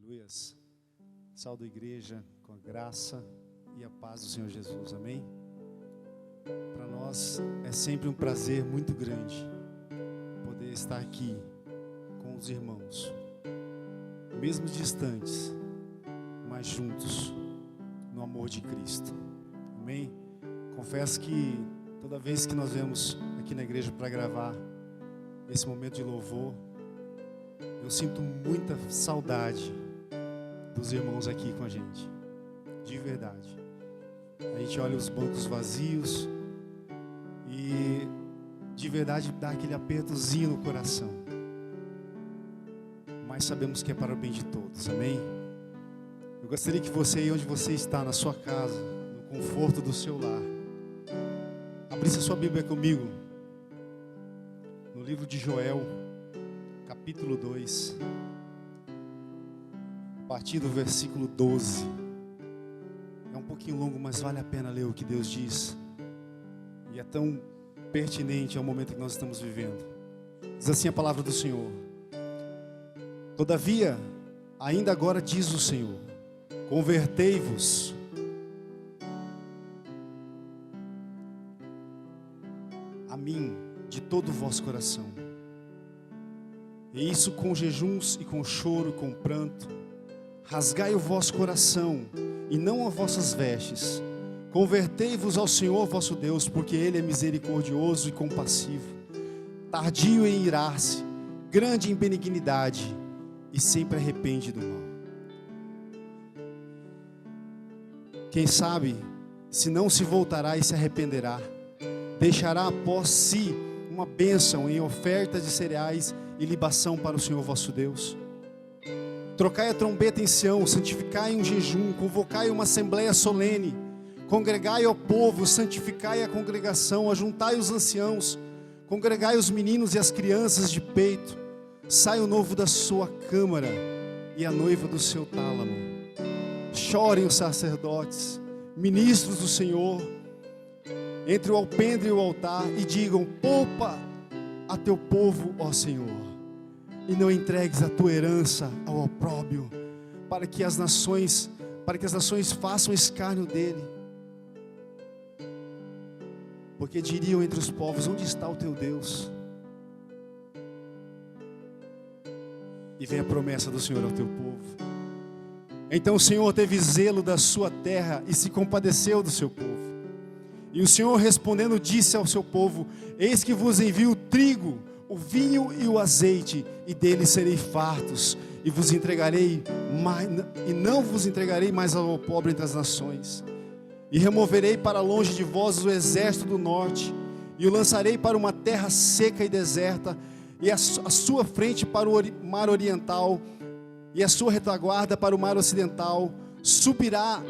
Aleluias. Salve a igreja com a graça e a paz do Senhor Jesus, amém? Para nós é sempre um prazer muito grande poder estar aqui com os irmãos, mesmo distantes, mas juntos no amor de Cristo, amém? Confesso que toda vez que nós vemos aqui na igreja para gravar esse momento de louvor, eu sinto muita saudade dos irmãos aqui com a gente, de verdade. A gente olha os bancos vazios e de verdade dá aquele apertozinho no coração, mas sabemos que é para o bem de todos, amém? Eu gostaria que você, aí onde você está, na sua casa, no conforto do seu lar, abrisse a sua Bíblia comigo no livro de Joel, capítulo 2, a partir do versículo 12. É um pouquinho longo, mas vale a pena ler o que Deus diz, e é tão pertinente ao momento que nós estamos vivendo. Diz assim a palavra do Senhor: todavia, ainda agora diz o Senhor, convertei-vos a mim de todo o vosso coração, e isso com jejuns e com choro, com pranto. Rasgai o vosso coração e não as vossas vestes. Convertei-vos ao Senhor vosso Deus, porque Ele é misericordioso e compassivo, tardio em irar-se, grande em benignidade, e sempre arrepende do mal. Quem sabe, se não se voltará e se arrependerá, deixará após si uma bênção em oferta de cereais e libação para o Senhor vosso Deus. Trocai a trombeta em Sião, santificai um jejum, convocai uma assembleia solene, congregai ao povo, santificai a congregação, ajuntai os anciãos, congregai os meninos e as crianças de peito. Sai o noivo da sua câmara e a noiva do seu tálamo. Chorem os sacerdotes, ministros do Senhor, entre o alpendre e o altar, e digam: poupa a teu povo, ó Senhor, e não entregues a tua herança ao opróbrio, para que as nações façam escárnio dele. Porque diriam entre os povos: onde está o teu Deus? E vem a promessa do Senhor ao teu povo. Então o Senhor teve zelo da sua terra e se compadeceu do seu povo. E o Senhor respondendo disse ao seu povo: eis que vos envio o trigo, o vinho e o azeite, e deles serei fartos, e vos entregarei mais, e não vos entregarei mais ao pobre entre as nações. E removerei para longe de vós o exército do norte, e o lançarei para uma terra seca e deserta, e a sua frente para o mar oriental, e a sua retaguarda para o mar ocidental. Subirá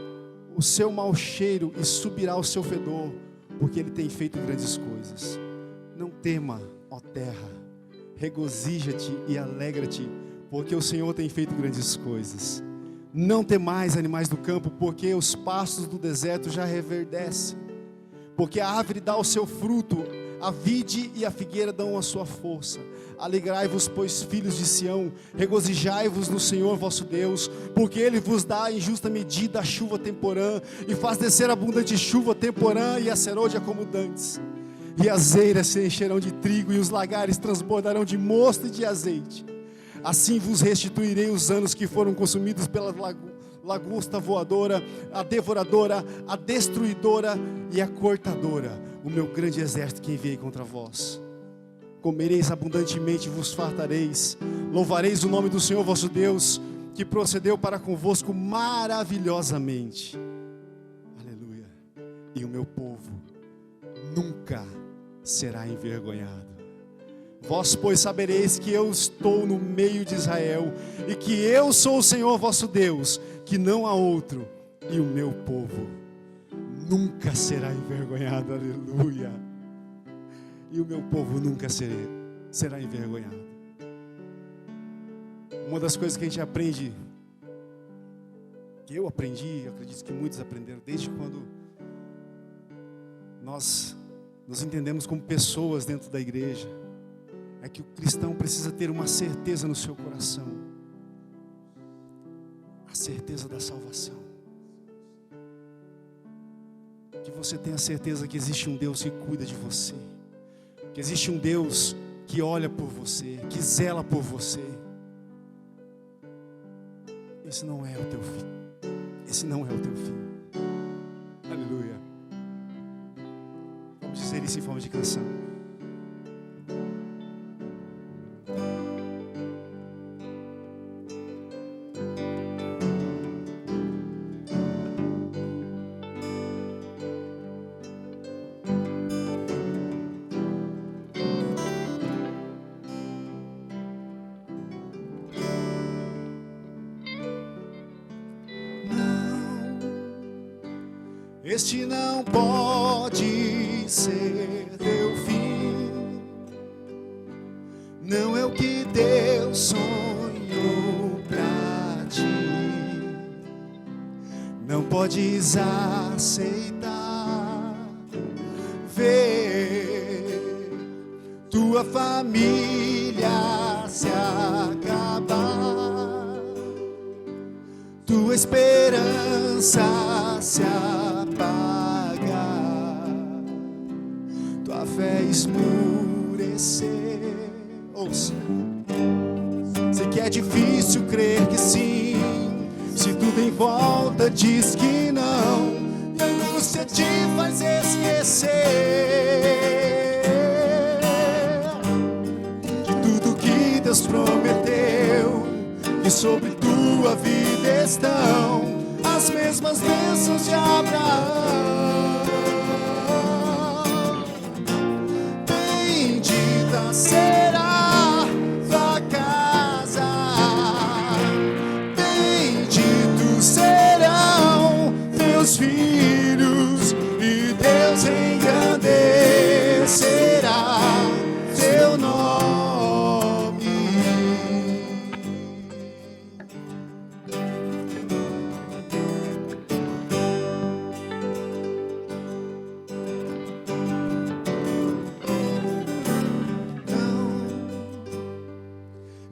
o seu mau cheiro e subirá o seu fedor, porque ele tem feito grandes coisas. Não tema, ó terra, regozija-te e alegra-te, porque o Senhor tem feito grandes coisas. Não temais, animais do campo, porque os pastos do deserto já reverdecem, porque a árvore dá o seu fruto, a vide e a figueira dão a sua força. Alegrai-vos, pois, filhos de Sião, regozijai-vos no Senhor vosso Deus, porque Ele vos dá em justa medida a chuva temporã, e faz descer abundante chuva temporã e a serôdia como dantes. E as eiras se encherão de trigo, e os lagares transbordarão de mosto e de azeite. Assim vos restituirei os anos que foram consumidos pela lagosta voadora, a devoradora, a destruidora e a cortadora, o meu grande exército que enviei contra vós. Comereis abundantemente e vos fartareis. Louvareis o nome do Senhor vosso Deus, que procedeu para convosco maravilhosamente. Aleluia. E o meu povo nunca será envergonhado. Vós, pois, sabereis que eu estou no meio de Israel, e que eu sou o Senhor vosso Deus, que não há outro, e o meu povo nunca será envergonhado. Aleluia. E o meu povo nunca será envergonhado. Uma das coisas que a gente aprende, que eu aprendi, acredito que muitos aprenderam, desde quando nós nos entendemos como pessoas dentro da igreja, é que o cristão precisa ter uma certeza no seu coração certeza da salvação. Que você tenha certeza que existe um Deus que cuida de você. Que existe um Deus que olha por você, que zela por você. Esse não é o teu fim. Esse não é o teu fim. Aleluia. Vamos dizer isso em forma de canção. Este não pode ser teu fim. Não é o que Deus sonhou pra ti. Não podes aceitar ver tua família se acabar, tua esperança se apagar, tua fé esmurecer. Ouça, sei que é difícil crer que sim, se tudo em volta diz que não, e a angústia te faz esquecer de tudo que Deus prometeu, que sobre tua vida estão as mesmas bênçãos de Abraão. Bendita será tua casa, benditos serão teus filhos, e Deus engrandecerá teu nome.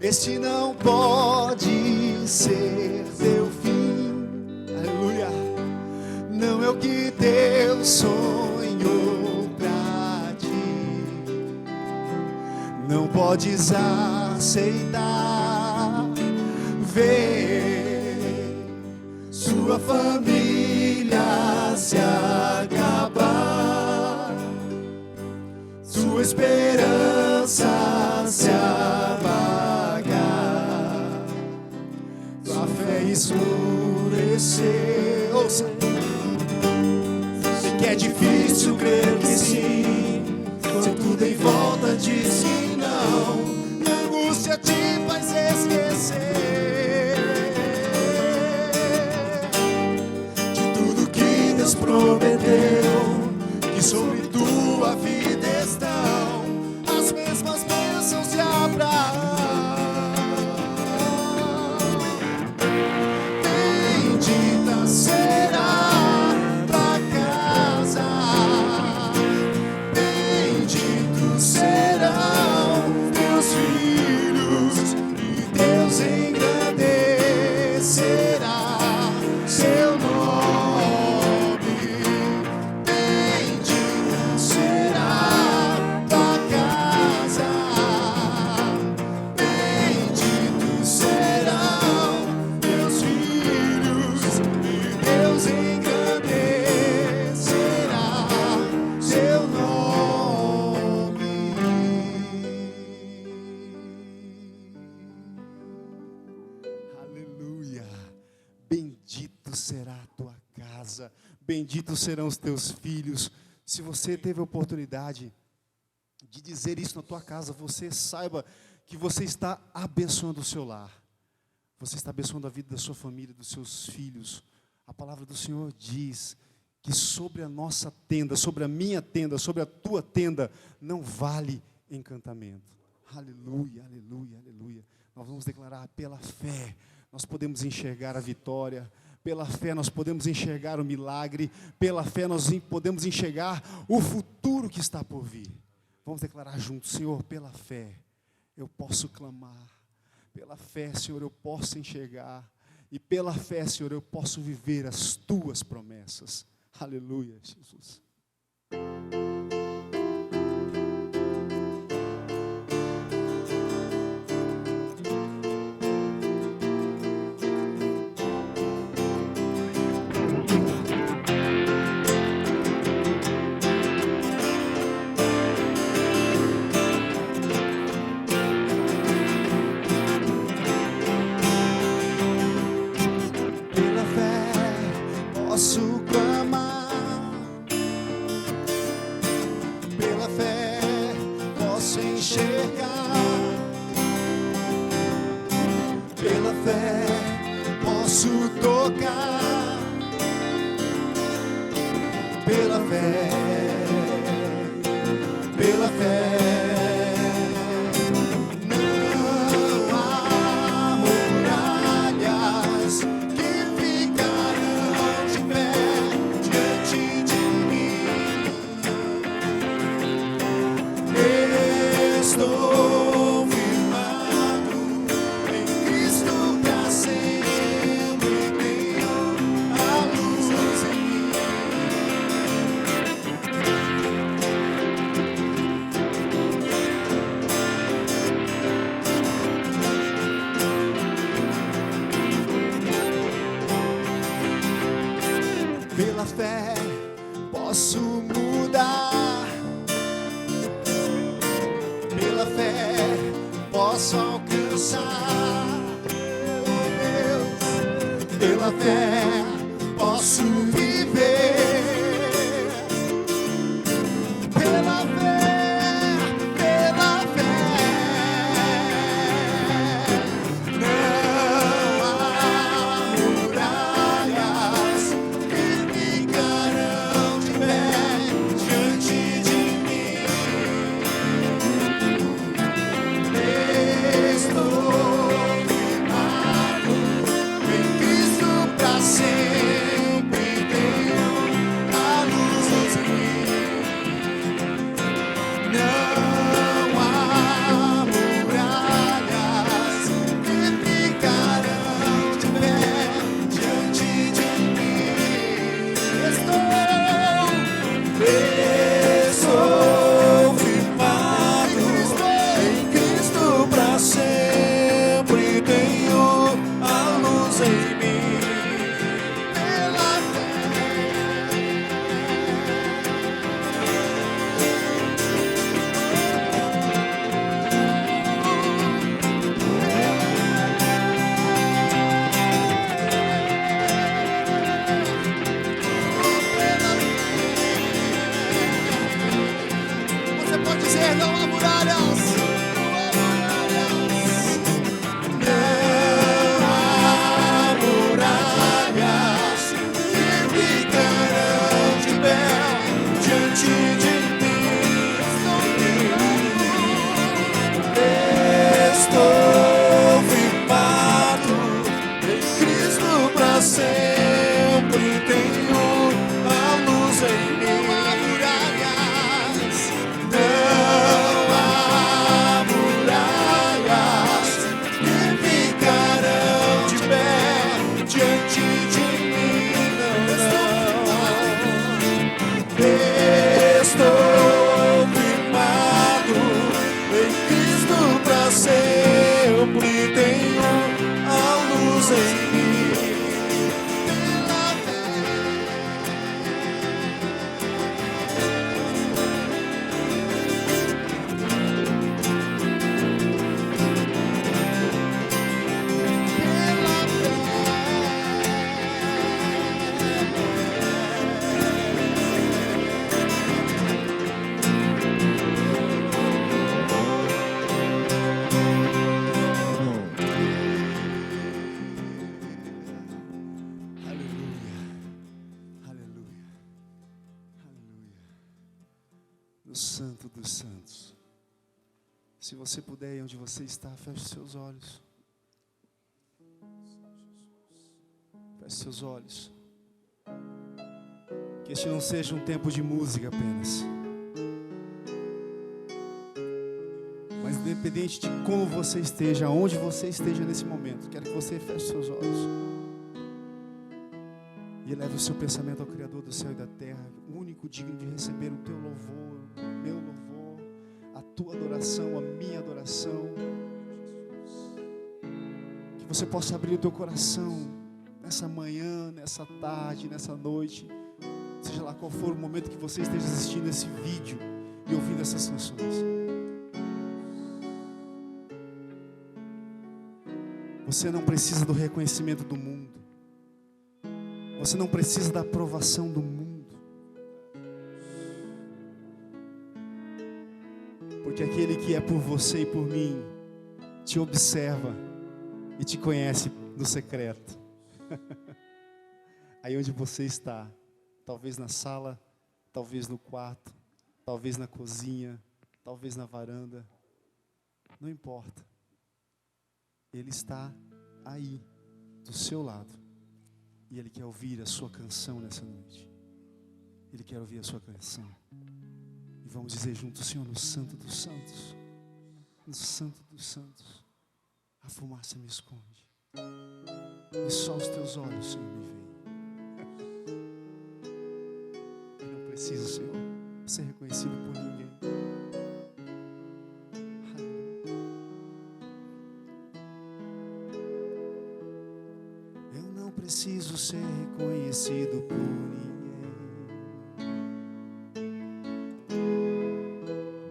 Este não pode ser teu fim, aleluia. Não é o que Deus sonhou pra ti. Não podes aceitar ver sua família se acabar, sua esperança se apagar, tua fé esmurecer. Ouça, sei que é difícil crer que sim, quando tudo em volta diz que não, e a angústia te faz esquecer de tudo que Deus prometeu, que sobre tua vida estão as mesmas bênçãos de Abraão. Bendita será tua casa, benditos serão teus filhos, e Deus engrandecerá seu nome. Bendita será tua casa, benditos serão teus filhos, e Deus engrandecerá seu nome. Aleluia. Bendito será a tua casa, benditos serão os teus filhos. Se você teve a oportunidade de dizer isso na tua casa, você saiba que você está abençoando o seu lar. Você está abençoando a vida da sua família, dos seus filhos. A palavra do Senhor diz que sobre a nossa tenda, sobre a minha tenda, sobre a tua tenda, não vale encantamento. Aleluia, aleluia, aleluia. Nós vamos declarar pela fé, nós podemos enxergar a vitória. Pela fé nós podemos enxergar o milagre. Pela fé nós podemos enxergar o futuro que está por vir. Vamos declarar juntos: Senhor, pela fé eu posso clamar. Pela fé, Senhor, eu posso enxergar. E pela fé, Senhor, eu posso viver as tuas promessas. Aleluia, Jesus. Posso clamar, pela fé posso enxergar, pela fé posso tocar, pela fé, pela fé. Pela fé posso mudar, pela fé posso alcançar, Deus, pela fé posso viver, pela fé, pela fé, não há muralhas que ficarão de pé diante de mim. Estou firmado em Cristo pra sempre, tenho a luz em mim. Não há muralhas que ficarão de pé diante de mim. Estou firmado em Cristo pra sempre, tenho a luz em mim. Pela Você pode dizer, não há muralhas, não há muralhas, não há muralhas que ficarão de pé diante de mim. Estou firmado em Cristo pra sempre, tenho a luz em mim. Não há muralhas que ficarão de pé diante de mim. Estou firmado em Cristo pra sempre, tenho a luz em mim. Santo dos Santos. Se você puder, onde você está, feche seus olhos. Feche seus olhos. Que este não seja um tempo de música apenas, mas independente de como você esteja, aonde você esteja nesse momento, quero que você feche seus olhos. E eleve o seu pensamento ao Criador do céu e da terra, o único digno de receber o teu louvor, o meu louvor, a tua adoração, a minha adoração. Que você possa abrir o teu coração nessa manhã, nessa tarde, nessa noite, seja lá qual for o momento que você esteja assistindo esse vídeo e ouvindo essas canções. Você não precisa do reconhecimento do mundo. Você não precisa da aprovação do mundo. Porque aquele que é por você e por mim te observa e te conhece no secreto. Aí onde você está, talvez na sala, talvez no quarto, talvez na cozinha, talvez na varanda, não importa. Ele está aí, do seu lado, e Ele quer ouvir a sua canção nessa noite. Ele quer ouvir a sua canção. E vamos dizer juntos: Senhor, no Santo dos Santos, no Santo dos Santos, a fumaça me esconde, e só os teus olhos, Senhor, me veem. Eu não preciso, Senhor, ser reconhecido por ninguém. Preciso ser reconhecido por ninguém.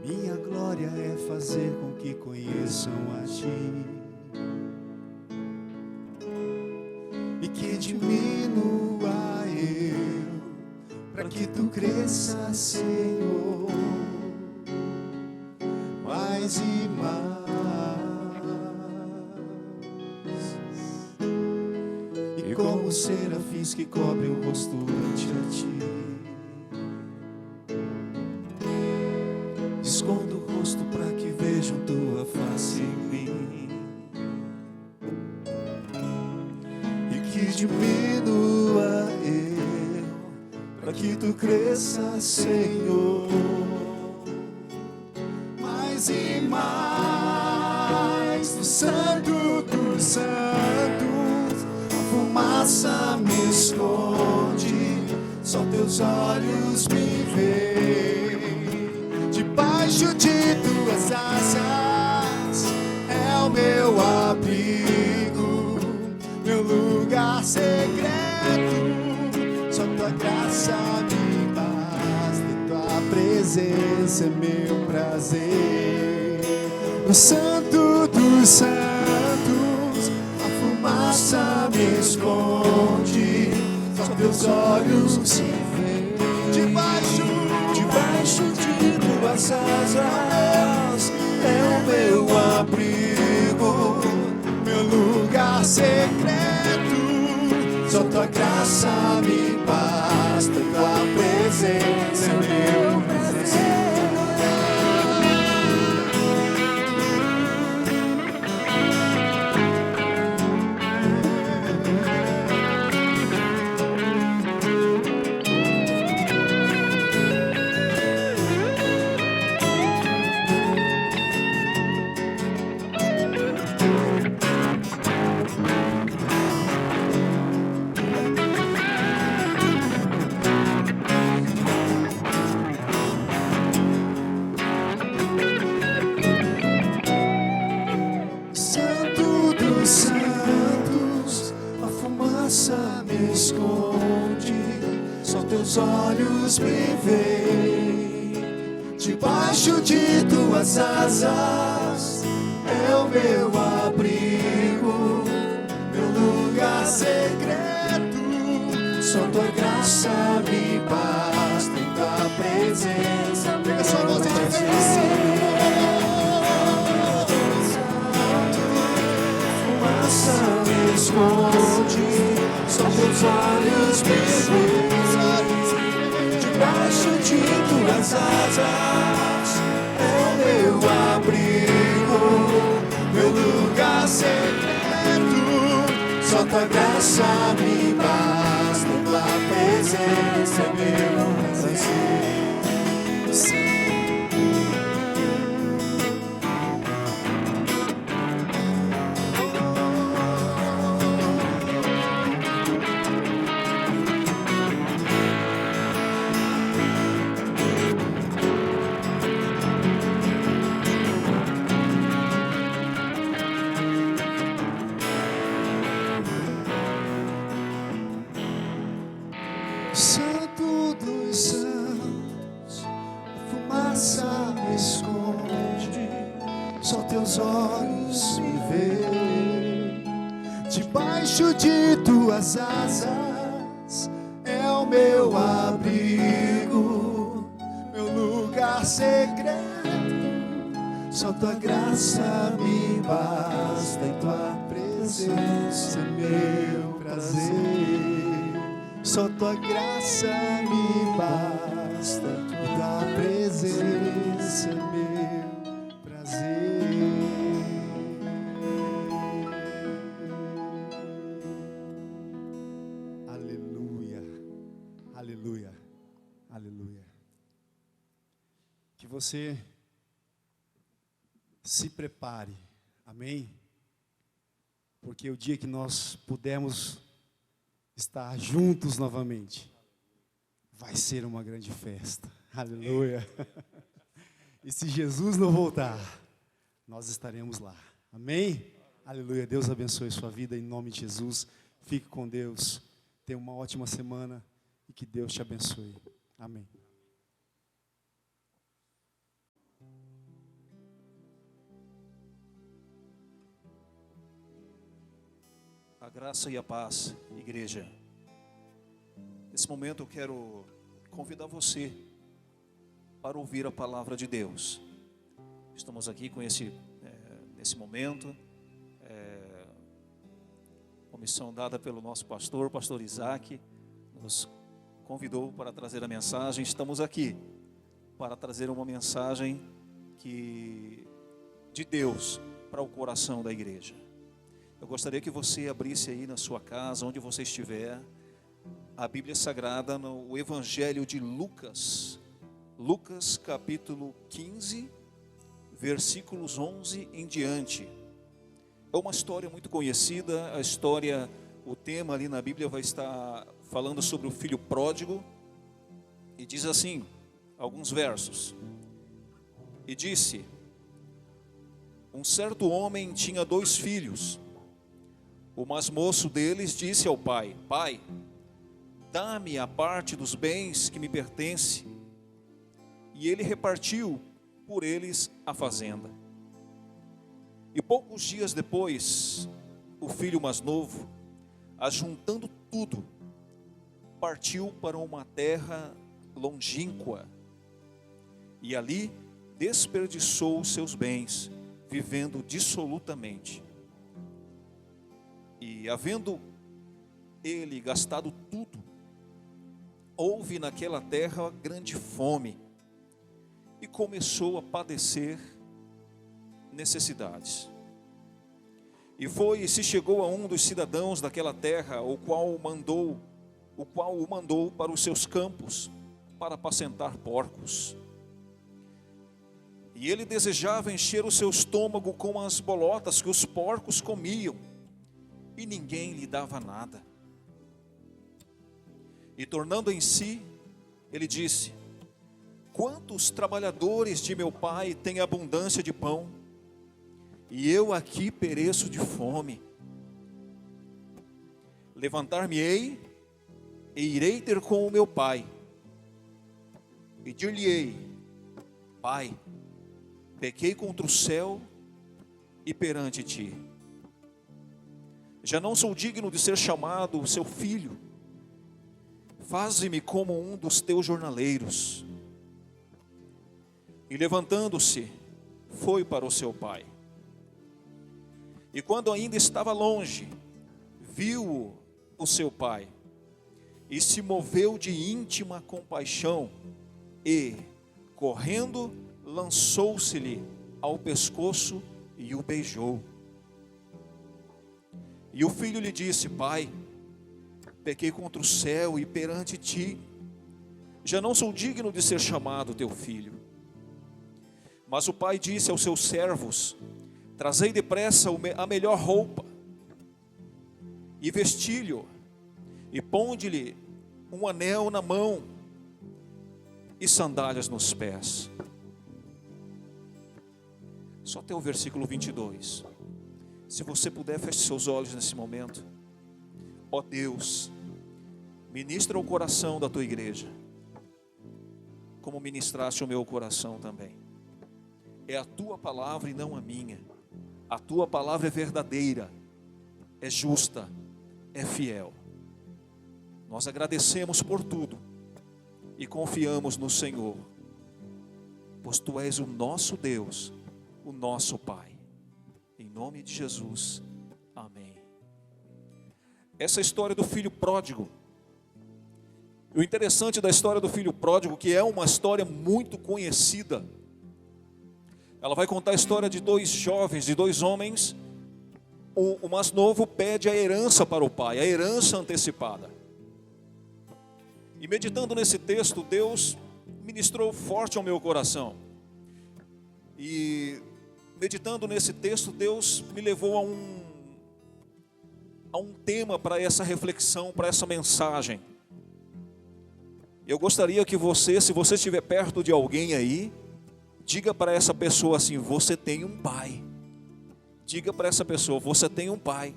Minha glória é fazer com que conheçam a Ti, e que diminua eu, para que Tu cresças, Senhor, mais e mais. Como serafins que cobrem o rosto ante a Ti, escondo o rosto para que vejam Tua face em mim, e que diminua eu, para que Tu cresças, Senhor, mais e mais. Do Santo dos Santos fumaça me esconde, só Teus olhos me veem. Debaixo de Tuas asas é o meu abrigo, meu lugar secreto. Só Tua graça me basta, e Tua presença é meu prazer. No Santo dos Santos a fumaça me esconde, só Teus olhos se veem. Debaixo de Tuas asas é o meu abrigo, meu lugar secreto. Só Tua graça me basta, e Tua presença é meu prazer. Teus olhos me veem. Debaixo de Tuas asas é o meu abrigo, meu lugar secreto. Só Tua graça me basta, em Tua presença. Pega sua voz e diz: fumaça me esconde, só Teus olhos me veem. Debaixo de Tuas asas é o meu abrigo, meu lugar secreto. Só Tua graça me basta, Tua presença é meu prazer. olhos me ver. Debaixo de tuas asas é o meu abrigo, meu lugar secreto. Só tua graça me basta, em tua presença é meu prazer. Só tua graça me basta, em tua presença é meu prazer. Aleluia, aleluia, aleluia. Que você se prepare, amém? Porque o dia que nós pudermos estar juntos novamente, vai ser uma grande festa, aleluia. E se Jesus não voltar, nós estaremos lá, amém? Aleluia, Deus abençoe sua vida em nome de Jesus. Fique com Deus, tenha uma ótima semana e que Deus te abençoe, amém. A graça e a paz, igreja. Nesse momento eu quero convidar você para ouvir a palavra de Deus. Estamos aqui com nesse momento, uma missão dada pelo nosso pastor Isaac, nos convidou para trazer a mensagem. Estamos aqui para trazer uma mensagem de Deus para o coração da igreja. Eu gostaria que você abrisse aí na sua casa, onde você estiver, a Bíblia Sagrada no Evangelho de Lucas. Lucas capítulo 15, versículos 11 em diante. É uma história muito conhecida, o tema ali na Bíblia vai estar falando sobre o filho pródigo. E diz assim, alguns versos. E disse: um certo homem tinha 2 filhos. O mais moço deles disse ao pai: Pai, dá-me a parte dos bens que me pertence. E ele repartiu por eles a fazenda. E poucos dias depois, o filho mais novo, ajuntando tudo, partiu para uma terra longínqua. E ali desperdiçou seus bens, vivendo dissolutamente. E havendo ele gastado tudo, houve naquela terra grande fome, e começou a padecer necessidades. E se chegou a um dos cidadãos daquela terra, o qual o mandou para os seus campos, para apacentar porcos. E ele desejava encher o seu estômago com as bolotas que os porcos comiam, e ninguém lhe dava nada. E tornando em si, ele disse: quantos trabalhadores de meu pai têm abundância de pão, e eu aqui pereço de fome. Levantar-me-ei e irei ter com o meu pai, e dir-lhe-ei: Pai, pequei contra o céu e perante ti. Já não sou digno de ser chamado seu filho. Faze-me como um dos teus jornaleiros. E levantando-se, foi para o seu pai. E quando ainda estava longe, viu o seu pai, e se moveu de íntima compaixão, e, correndo, lançou-se-lhe ao pescoço e o beijou. E o filho lhe disse: Pai, pequei contra o céu e perante ti, já não sou digno de ser chamado teu filho. Mas o pai disse aos seus servos: trazei depressa a melhor roupa, e vesti-lhe, e ponde-lhe um anel na mão, e sandálias nos pés. Só até o versículo 22. Se você puder, feche seus olhos nesse momento. Ó Deus, ministra o coração da tua igreja, como ministraste o meu coração também. É a tua palavra e não a minha. A tua palavra é verdadeira, é justa, é fiel. Nós agradecemos por tudo e confiamos no Senhor, pois tu és o nosso Deus, o nosso Pai. Em nome de Jesus, amém. Essa história do filho pródigo, o interessante da história do filho pródigo, que é uma história muito conhecida, ela vai contar a história de dois jovens, de dois homens. O mais novo pede a herança para o pai, a herança antecipada. E meditando nesse texto, Deus ministrou forte ao meu coração. E meditando nesse texto, Deus me levou a um tema para essa reflexão, para essa mensagem. Eu gostaria que você, se você estiver perto de alguém aí, diga para essa pessoa assim: você tem um pai. Diga para essa pessoa: você tem um pai.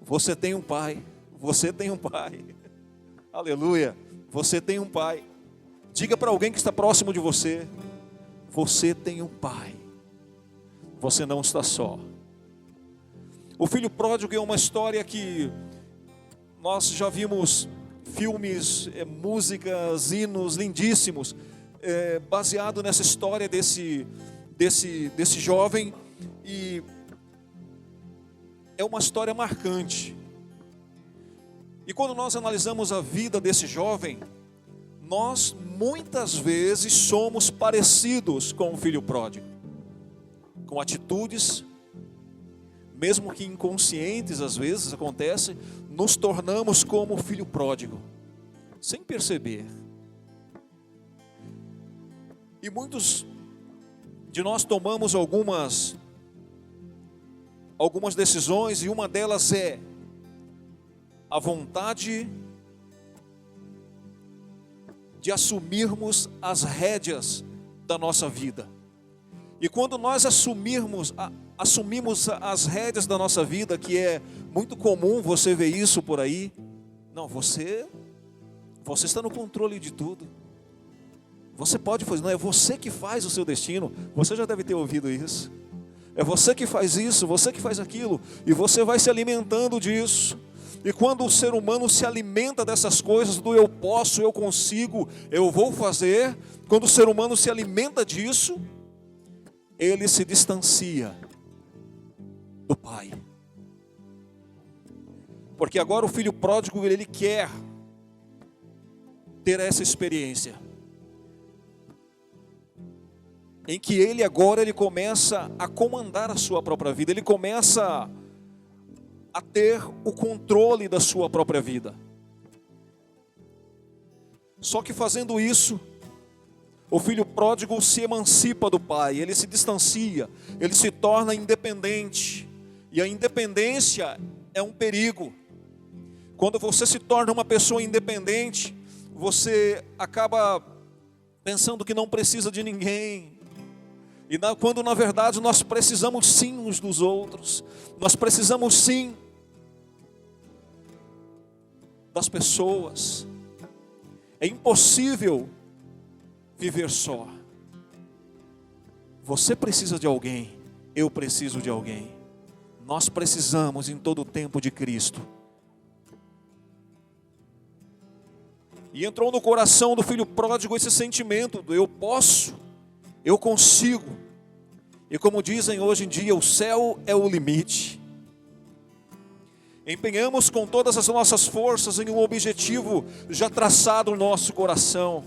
Você tem um pai. Você tem um pai. Aleluia. Você tem um pai. Diga para alguém que está próximo de você: você tem um pai. Você não está só. O filho pródigo é uma história que nós já vimos filmes, músicas, hinos lindíssimos, baseado nessa história desse jovem, e é uma história marcante. E quando nós analisamos a vida desse jovem, nós muitas vezes somos parecidos com o filho pródigo, com atitudes, mesmo que inconscientes, às vezes acontece, nos tornamos como o filho pródigo, sem perceber. E muitos de nós tomamos algumas decisões, e uma delas é a vontade de assumirmos as rédeas da nossa vida. E quando nós assumimos as rédeas da nossa vida, que é muito comum você ver isso por aí, não, você está no controle de tudo. Você pode fazer, não, é você que faz o seu destino. Você já deve ter ouvido isso. É você que faz isso, você que faz aquilo, e você vai se alimentando disso. E quando o ser humano se alimenta dessas coisas, do eu posso, eu consigo, eu vou fazer, quando o ser humano se alimenta disso, ele se distancia do pai. Porque agora o filho pródigo, ele quer ter essa experiência, em que ele começa a comandar a sua própria vida, ele começa a ter o controle da sua própria vida. Só que fazendo isso, o filho pródigo se emancipa do pai, ele se distancia, ele se torna independente. E a independência é um perigo. Quando você se torna uma pessoa independente, você acaba pensando que não precisa de ninguém. E quando na verdade nós precisamos sim uns dos outros, nós precisamos sim das pessoas. É impossível viver só. Você precisa de alguém, eu preciso de alguém. Nós precisamos em todo o tempo de Cristo. E entrou no coração do filho pródigo esse sentimento do eu posso, eu consigo. E como dizem hoje em dia, o céu é o limite. Empenhamos com todas as nossas forças em um objetivo já traçado no nosso coração.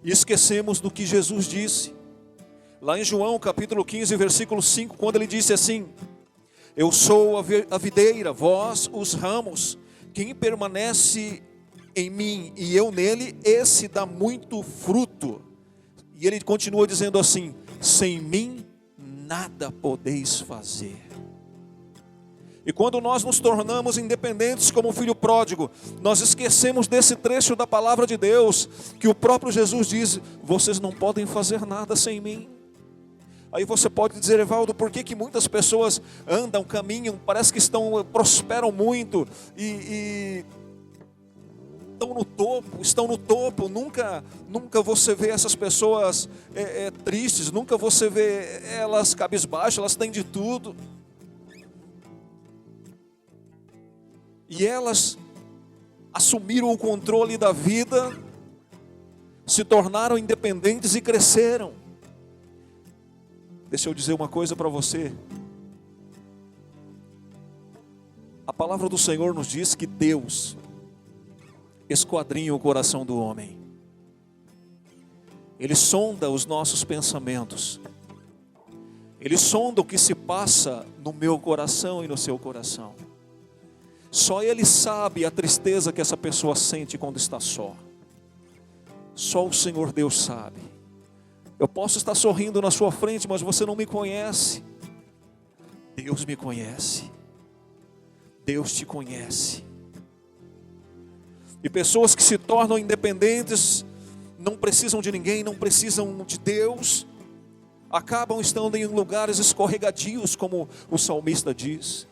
E esquecemos do que Jesus disse. Lá em João capítulo 15, versículo 5, quando ele disse assim: eu sou a videira, vós os ramos. Quem permanece em mim e eu nele, esse dá muito fruto. E ele continua dizendo assim: sem mim nada podeis fazer. E quando nós nos tornamos independentes como o filho pródigo, nós esquecemos desse trecho da palavra de Deus, que o próprio Jesus diz: vocês não podem fazer nada sem mim. Aí você pode dizer: Evaldo, por que muitas pessoas andam, caminham, parece que prosperam muito e estão no topo. Nunca você vê essas pessoas tristes, nunca você vê elas cabisbaixas, elas têm de tudo. E elas assumiram o controle da vida, se tornaram independentes e cresceram. Deixa eu dizer uma coisa para você. A palavra do Senhor nos diz que Deus esquadrinha o coração do homem. Ele sonda os nossos pensamentos. Ele sonda o que se passa no meu coração e no seu coração. Só Ele sabe a tristeza que essa pessoa sente quando está só. Só o Senhor Deus sabe. Eu posso estar sorrindo na sua frente, mas você não me conhece. Deus me conhece. Deus te conhece. E pessoas que se tornam independentes, não precisam de ninguém, não precisam de Deus, acabam estando em lugares escorregadios, como o salmista diz.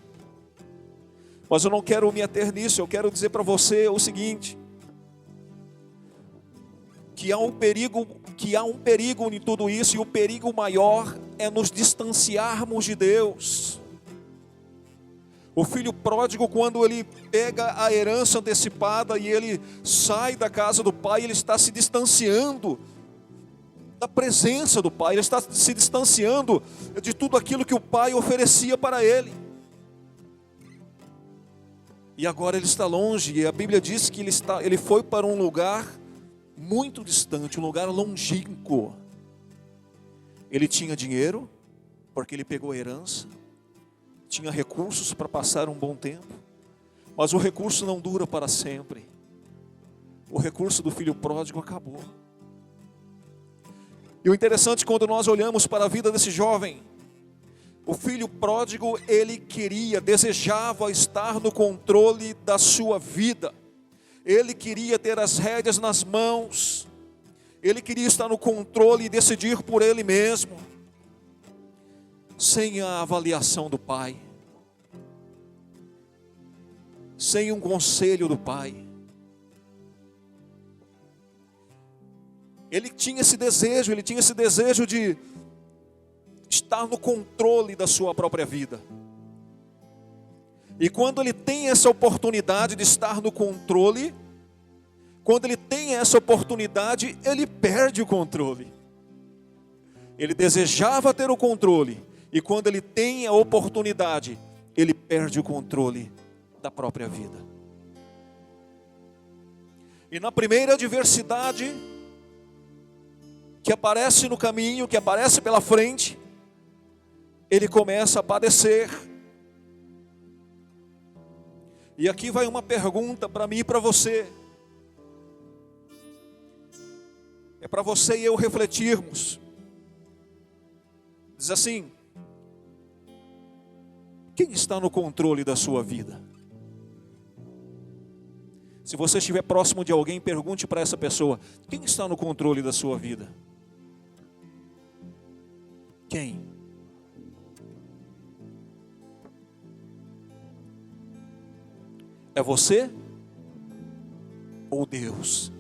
Mas eu não quero me ater nisso, eu quero dizer para você o seguinte: que há um perigo em tudo isso, e o perigo maior é nos distanciarmos de Deus. O filho pródigo, quando ele pega a herança antecipada e ele sai da casa do pai, ele está se distanciando da presença do pai, ele está se distanciando de tudo aquilo que o pai oferecia para ele. E agora ele está longe, e a Bíblia diz que ele foi para um lugar muito distante, um lugar longínquo. Ele tinha dinheiro, porque ele pegou a herança, tinha recursos para passar um bom tempo, mas o recurso não dura para sempre. O recurso do filho pródigo acabou. E o interessante, quando nós olhamos para a vida desse jovem, o filho pródigo, ele desejava estar no controle da sua vida. Ele queria ter as rédeas nas mãos. Ele queria estar no controle e decidir por ele mesmo, sem a avaliação do pai, sem um conselho do pai. Ele tinha esse desejo de estar no controle da sua própria vida. E quando ele tem essa oportunidade de estar no controle, quando ele tem essa oportunidade, ele perde o controle. Ele desejava ter o controle, e quando ele tem a oportunidade, ele perde o controle da própria vida. E na primeira adversidade que aparece no caminho, que aparece pela frente, ele começa a padecer. E aqui vai uma pergunta para mim e para você. É para você e eu refletirmos. Diz assim: quem está no controle da sua vida? Se você estiver próximo de alguém, pergunte para essa pessoa: quem está no controle da sua vida? Quem? É você ou Deus?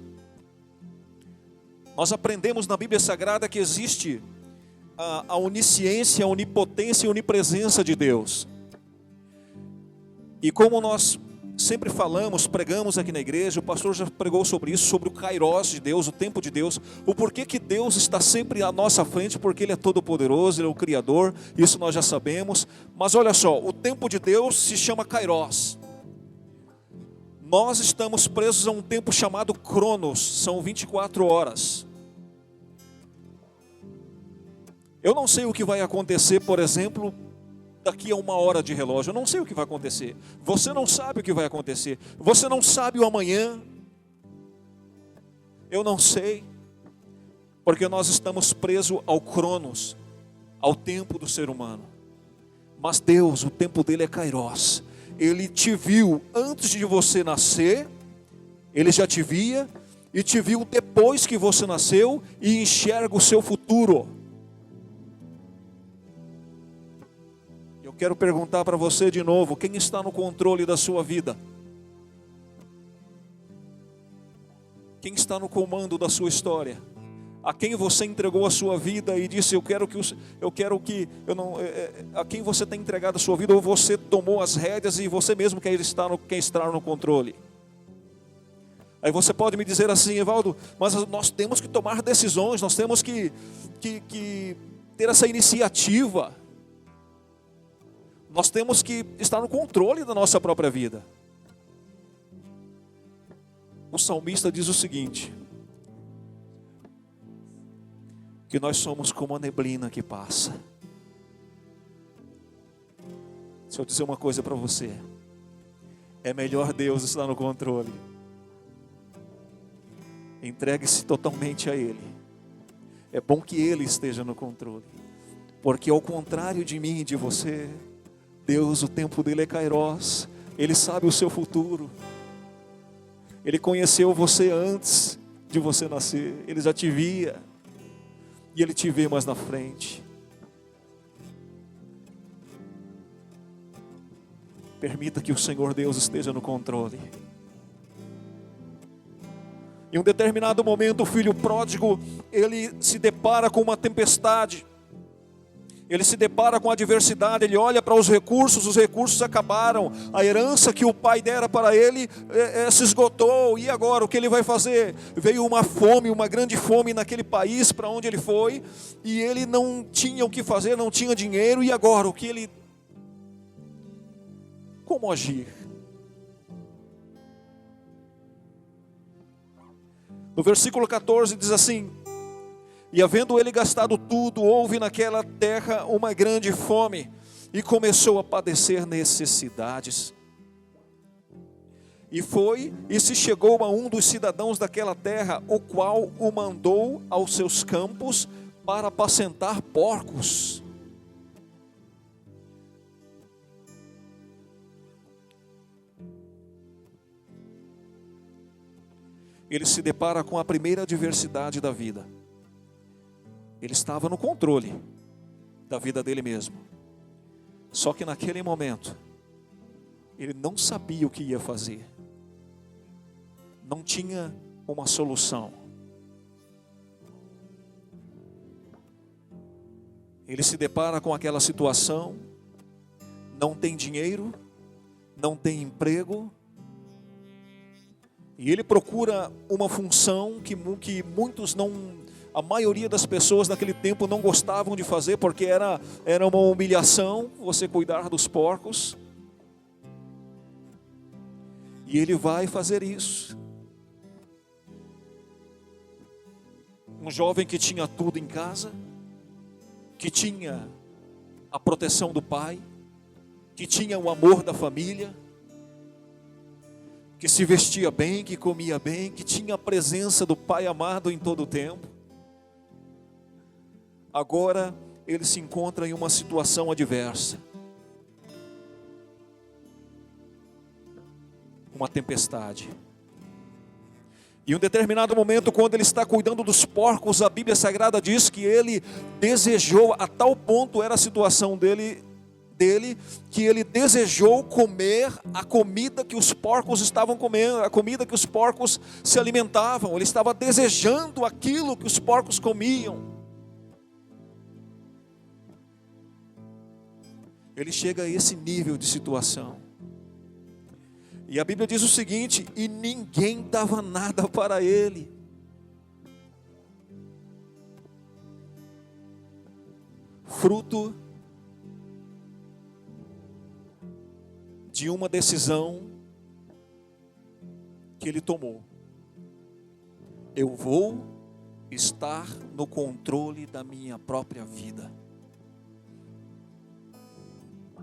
Nós aprendemos na Bíblia Sagrada que existe a onisciência, a onipotência e a onipresença de Deus. E como nós sempre falamos, pregamos aqui na igreja, o pastor já pregou sobre isso, sobre o Kairos de Deus, o tempo de Deus, o porquê que Deus está sempre à nossa frente, porque Ele é todo poderoso, Ele é o Criador, isso nós já sabemos. Mas olha só, o tempo de Deus se chama Kairos. Nós estamos presos a um tempo chamado Cronos, são 24 horas. Eu não sei o que vai acontecer, por exemplo, daqui a 1 hora de relógio. Eu não sei o que vai acontecer. Você não sabe o que vai acontecer. Você não sabe o amanhã. Eu não sei. Porque nós estamos presos ao Cronos, ao tempo do ser humano. Mas Deus, o tempo dele é Kairos. Ele te viu antes de você nascer, Ele já te via, e te viu depois que você nasceu, e enxerga o seu futuro. Eu quero perguntar para você de novo: quem está no controle da sua vida? está no comando da sua história, a quem você entregou a sua vida e disse, a quem você tem entregado a sua vida, ou você tomou as rédeas e você mesmo quer estar no controle. Aí você pode me dizer assim, Evaldo, mas nós temos que tomar decisões, nós temos que ter essa iniciativa, nós temos que estar no controle da nossa própria vida. O salmista diz o seguinte, que nós somos como a neblina que passa. Deixa eu dizer uma coisa para você, é melhor Deus estar no controle. Entregue-se totalmente a Ele. É bom que Ele esteja no controle, porque ao contrário de mim e de você, Deus, o tempo dele é Kairos, Ele sabe o seu futuro, Ele conheceu você antes de você nascer, Ele já te via, e Ele te vê mais na frente. Permita que o Senhor Deus esteja no controle. Em um determinado momento, o filho pródigo, ele se depara com uma tempestade, ele se depara com a adversidade, ele olha para os recursos acabaram, a herança que o pai dera para ele se esgotou, e agora o que ele vai fazer? Veio uma fome, uma grande fome naquele país para onde ele foi, e ele não tinha o que fazer, não tinha dinheiro, e agora como agir? No versículo 14 diz assim, e havendo ele gastado tudo, houve naquela terra uma grande fome, e começou a padecer necessidades. E se chegou a um dos cidadãos daquela terra, o qual o mandou aos seus campos para apacentar porcos. Ele se depara com a primeira adversidade da vida. Ele estava no controle da vida dele mesmo. Só que naquele momento, ele não sabia o que ia fazer. Não tinha uma solução. Ele se depara com aquela situação, não tem dinheiro, não tem emprego, e ele procura uma função que muitos a maioria das pessoas naquele tempo não gostavam de fazer, porque era uma humilhação você cuidar dos porcos. E ele vai fazer isso. Um jovem que tinha tudo em casa, que tinha a proteção do pai, que tinha o amor da família, que se vestia bem, que comia bem, que tinha a presença do pai amado em todo o tempo. Agora ele se encontra em uma situação adversa. Uma tempestade. Em um determinado momento, quando ele está cuidando dos porcos, a Bíblia Sagrada diz que ele desejou, a tal ponto era a situação dele, que ele desejou comer a comida que os porcos estavam comendo, a comida que os porcos se alimentavam. Ele estava desejando aquilo que os porcos comiam. Ele chega a esse nível de situação. E a Bíblia diz o seguinte: e ninguém dava nada para ele. Fruto de uma decisão que ele tomou. Eu vou estar no controle da minha própria vida.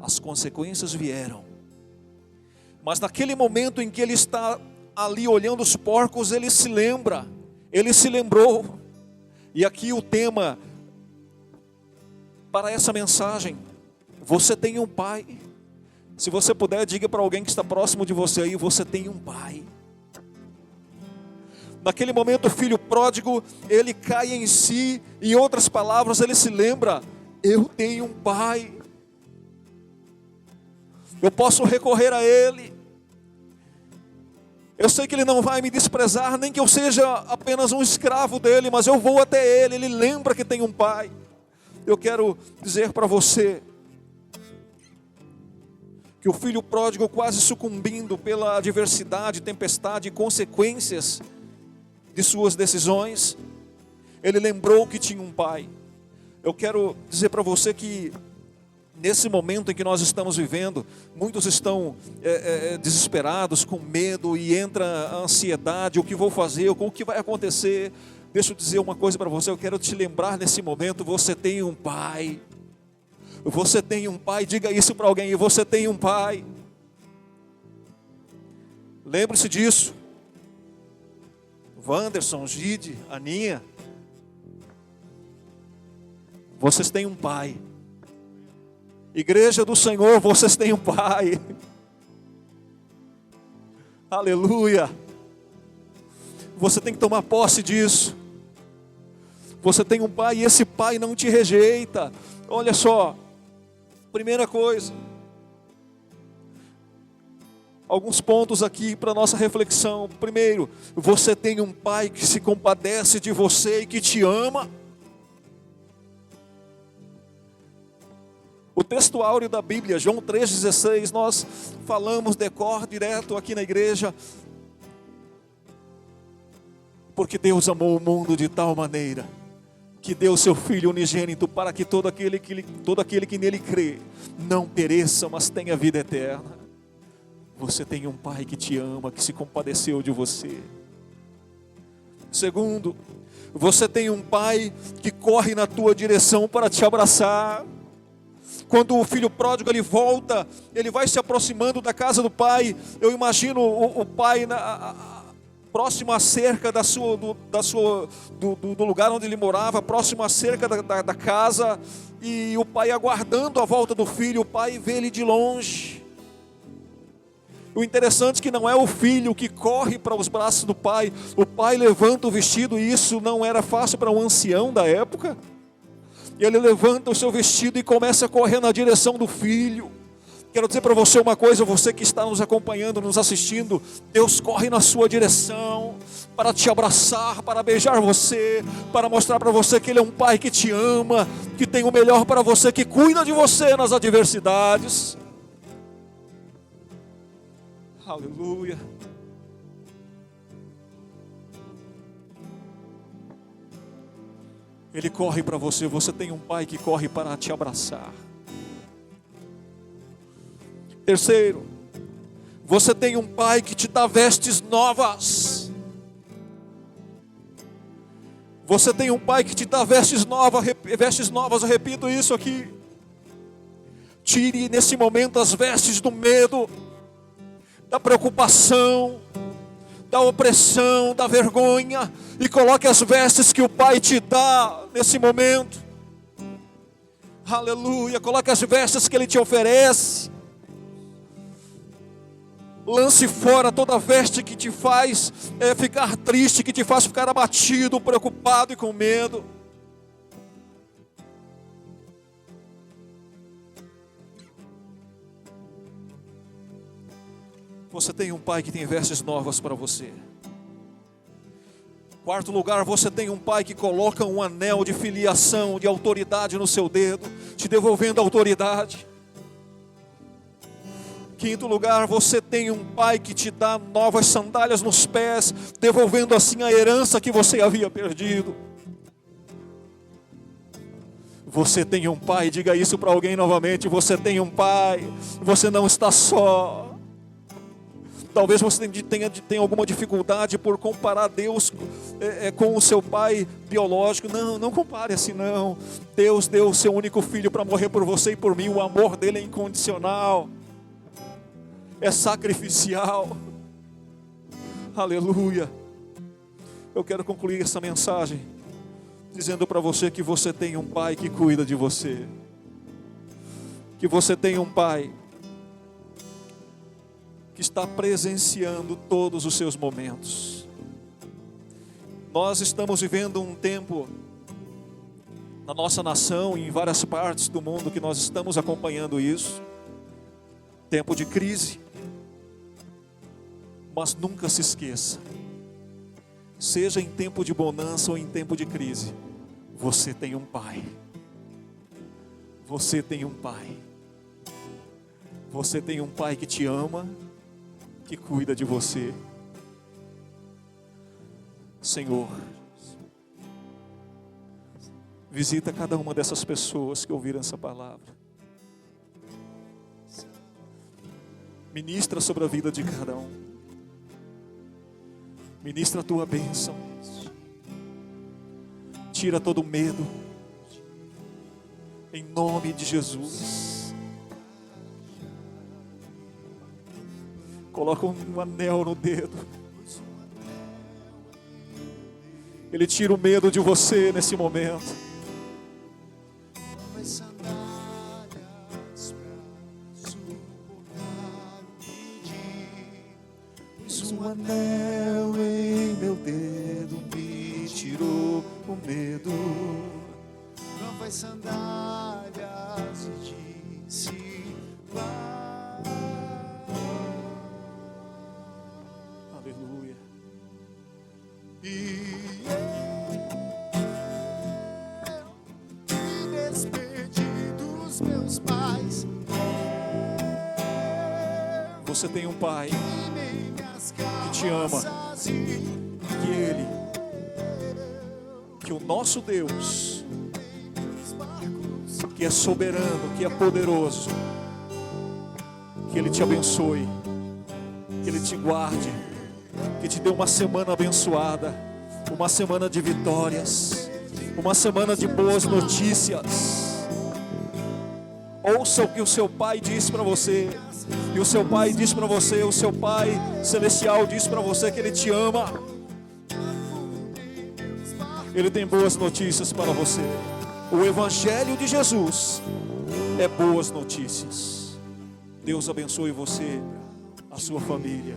As consequências vieram. Mas naquele momento em que ele está ali olhando os porcos, ele se lembrou. E aqui o tema para essa mensagem: você tem um pai. Se você puder, diga para alguém que está próximo de você aí: você tem um pai. Naquele momento o filho pródigo, ele cai em si. Em outras palavras, ele se lembra: eu tenho um pai. Eu posso recorrer a ele. Eu sei que Ele não vai me desprezar, nem que eu seja apenas um escravo dEle, mas eu vou até Ele. Ele lembra que tem um Pai. Eu quero dizer para você que o filho pródigo, quase sucumbindo pela adversidade, tempestade e consequências de suas decisões, ele lembrou que tinha um pai. Eu quero dizer para você que nesse momento em que nós estamos vivendo, muitos estão desesperados, com medo, e entra a ansiedade: o que vou fazer, o que vai acontecer? Deixa eu dizer uma coisa para você, eu quero te lembrar nesse momento: você tem um pai. Você tem um pai, diga isso para alguém: você tem um pai. Lembre-se disso. Wanderson, Gide, Aninha, vocês têm um pai. Igreja do Senhor, vocês têm um pai. Aleluia. Você tem que tomar posse disso. Você tem um pai e esse pai não te rejeita. Olha só, primeira coisa, alguns pontos aqui para nossa reflexão. Primeiro, você tem um pai que se compadece de você e que te ama. O texto áureo da Bíblia, João 3,16, nós falamos decor direto aqui na igreja. Porque Deus amou o mundo de tal maneira que deu seu Filho unigênito para que todo aquele que nele crê não pereça, mas tenha vida eterna. Você tem um pai que te ama, que se compadeceu de você. Segundo, você tem um pai que corre na tua direção para te abraçar. Quando o filho pródigo ele volta, ele vai se aproximando da casa do pai. Eu imagino o pai próximo à cerca do lugar onde ele morava, próximo à cerca da casa, e o pai aguardando a volta do filho. O pai vê ele de longe. O interessante é que não é o filho que corre para os braços do pai. O pai levanta o vestido, e isso não era fácil para um ancião da época. Ele levanta o seu vestido e começa a correr na direção do filho. Quero dizer para você uma coisa, você que está nos acompanhando, nos assistindo: Deus corre na sua direção para te abraçar, para beijar você, para mostrar para você que Ele é um pai que te ama, que tem o melhor para você, que cuida de você nas adversidades. Aleluia. Ele corre para você, você tem um pai que corre para te abraçar. Terceiro, você tem um pai que te dá vestes novas. Você tem um pai que te dá vestes novas, eu repito isso aqui. Tire nesse momento as vestes do medo, da preocupação, da opressão, da vergonha, e coloque as vestes que o Pai te dá nesse momento. Aleluia. Coloque as vestes que Ele te oferece. Lance fora toda veste que te faz ficar triste, que te faz ficar abatido, preocupado e com medo. Você tem um pai que tem vestes novas para você. Quarto lugar, você tem um pai que coloca um anel de filiação, de autoridade no seu dedo, te devolvendo a autoridade. Quinto lugar, você tem um pai que te dá novas sandálias nos pés, devolvendo assim a herança que você havia perdido. Você tem um pai, diga isso para alguém novamente: você tem um pai, você não está só. Talvez você tenha alguma dificuldade por comparar Deus com o seu pai biológico. Não compare assim não. Deus deu o seu único filho para morrer por você e por mim. O amor dele é incondicional, é sacrificial. Aleluia. Eu quero concluir essa mensagem dizendo para você que você tem um pai que cuida de você. Que você tem um pai que está presenciando todos os seus momentos. Nós estamos vivendo um tempo na nossa nação e em várias partes do mundo que nós estamos acompanhando isso. Tempo de crise. Mas nunca se esqueça, seja em tempo de bonança ou em tempo de crise, você tem um pai. Você tem um pai. Você tem um pai que te ama, que cuida de você. Senhor, visita cada uma dessas pessoas que ouviram essa palavra. Ministra sobre a vida de cada um. Ministra a tua bênção. Tira todo o medo. Em nome de Jesus. Coloca um anel no dedo. Ele tira o medo de você nesse momento. Um anel em meu dedo me tirou o medo. Novas sandálias e disse vai. Aleluia. E eu me despedi dos meus pais. Você tem um pai que te ama, que o nosso Deus, que é soberano, que é poderoso, que Ele te abençoe, que Ele te guarde, que te dê uma semana abençoada, uma semana de vitórias, uma semana de boas notícias. Ouça o que o seu pai diz para você. E o seu pai diz para você, o seu pai celestial diz para você que Ele te ama. Ele tem boas notícias para você. O Evangelho de Jesus é boas notícias. Deus abençoe você, a sua família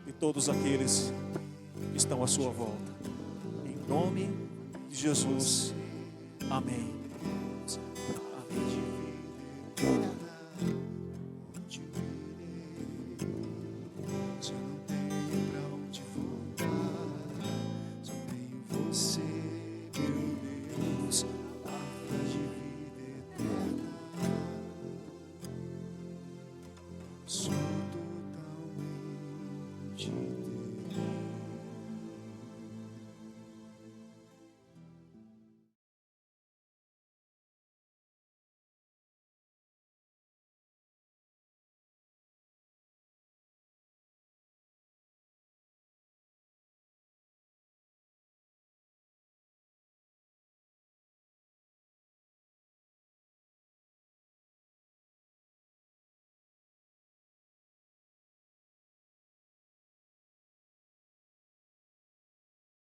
e todos aqueles que estão à sua volta. Em nome de Jesus, amém.